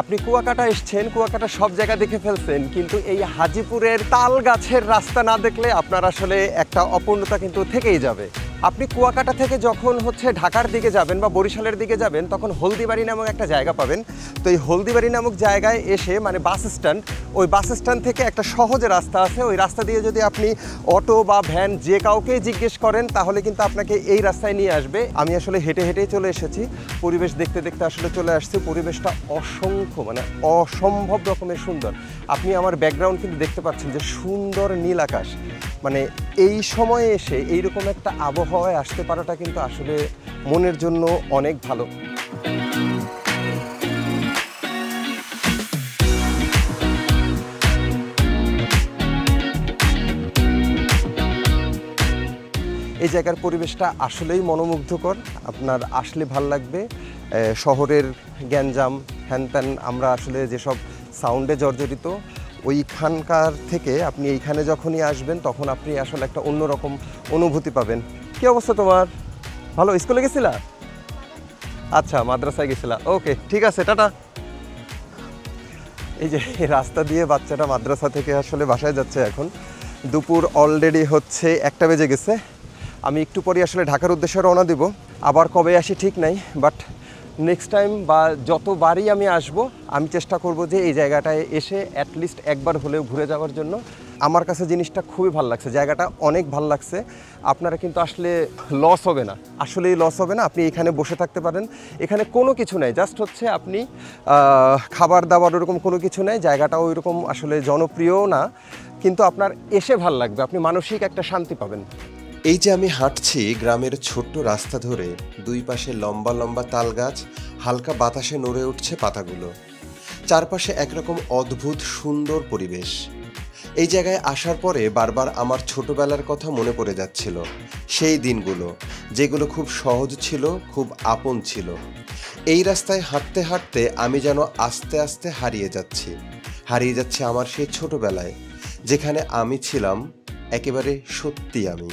আপনি কুয়াকাটা এসছেন, কুয়াকাটা সব জায়গা দেখে ফেলছেন, কিন্তু এই হাজীপুরের তাল গাছের রাস্তা না দেখলে আপনার আসলে একটা অপূর্ণতা কিন্তু থেকেই যাবে। আপনি কুয়াকাটা থেকে যখন ঢাকার দিকে যাবেন বা বরিশালের দিকে যাবেন, তখন হলদিবাড়ি নামক একটা জায়গা পাবেন। তো এই হলদিবাড়ি নামক জায়গায় এসে মানে বাস স্ট্যান্ড, ওই বাস স্ট্যান্ড থেকে একটা সহজ রাস্তা আছে, ওই রাস্তা দিয়ে যদি আপনি অটো বা ভ্যান যে কাউকে জিজ্ঞেস করেন তাহলে কিন্তু আপনাকে এই রাস্তায় নিয়ে আসবে। আমি আসলে হেঁটে হেঁটেই চলে এসেছি, পরিবেশ দেখতে দেখতে আসলে চলে আসছি। পরিবেশটা অসংখ্য মানে অসম্ভব রকমের সুন্দর। আপনি আমার ব্যাকগ্রাউন্ড কিন্তু দেখতে পাচ্ছেন যে সুন্দর নীল আকাশ। মানে এই সময়ে এসে এইরকম একটা আবহাওয়ায় আসতে পারাটা কিন্তু আসলে মনের জন্য অনেক ভালো। এই জায়গার পরিবেশটা আসলেই মনোমুগ্ধকর, আপনার আসলে ভাল লাগবে। শহরের গ্যাঞ্জাম হ্যানত্যান আমরা আসলে যেসব সাউন্ডে জর্জরিত, ওইখানকার থেকে আপনি এইখানে যখনই আসবেন তখন আপনি আসলে একটা অন্যরকম অনুভূতি পাবেন। কী অবস্থা তোমার? ভালো? স্কুলে গেছিলা? আচ্ছা, মাদ্রাসায় গেছিলা, ওকে ঠিক আছে, টাটা। এই যে রাস্তা দিয়ে বাচ্চাটা মাদ্রাসা থেকে আসলে বাসায় যাচ্ছে। এখন দুপুর অলরেডি 1টা বেজে গেছে। আমি একটু পরে আসলে ঢাকার উদ্দেশ্যে রওনা দিব। আবার কবে আসি ঠিক নাই, বাট নেক্সট টাইম বা যতবারই আমি আসব আমি চেষ্টা করব যে এই জায়গাটায় এসে অ্যাটলিস্ট একবার হলেও ঘুরে যাওয়ার জন্য। আমার কাছে জিনিসটা খুবই ভালো লাগছে, জায়গাটা অনেক ভালো লাগছে। আপনারা কিন্তু আসলে লস হবে না, আসলেই লস হবে না। আপনি এখানে বসে থাকতে পারেন, এখানে কোনো কিছু নেই, জাস্ট আপনি খাবার দাবার ওরকম কোনো কিছু নেই। জায়গাটা ওই রকম আসলে জনপ্রিয়ও না, কিন্তু আপনার এসে ভাল লাগবে, আপনি মানসিক একটা শান্তি পাবেন। এই যে আমি হাঁটছি গ্রামের ছোট্ট রাস্তা ধরে, দুই পাশে লম্বা লম্বা তাল গাছ, হালকা বাতাসে নড়ে উঠছে পাতাগুলো, চারপাশে একরকম অদ্ভুত সুন্দর পরিবেশ। এই জায়গায় আসার পরে বারবার আমার ছোটবেলার কথা মনে পড়ে যাচ্ছিল, সেই দিনগুলো যেগুলো খুব সহজ ছিল, খুব আপন ছিল। এই রাস্তায় হাঁটতে হাঁটতে আমি যেন আস্তে আস্তে হারিয়ে যাচ্ছি আমার সেই ছোটবেলায়, যেখানে আমি ছিলাম একেবারে সত্যি আমি।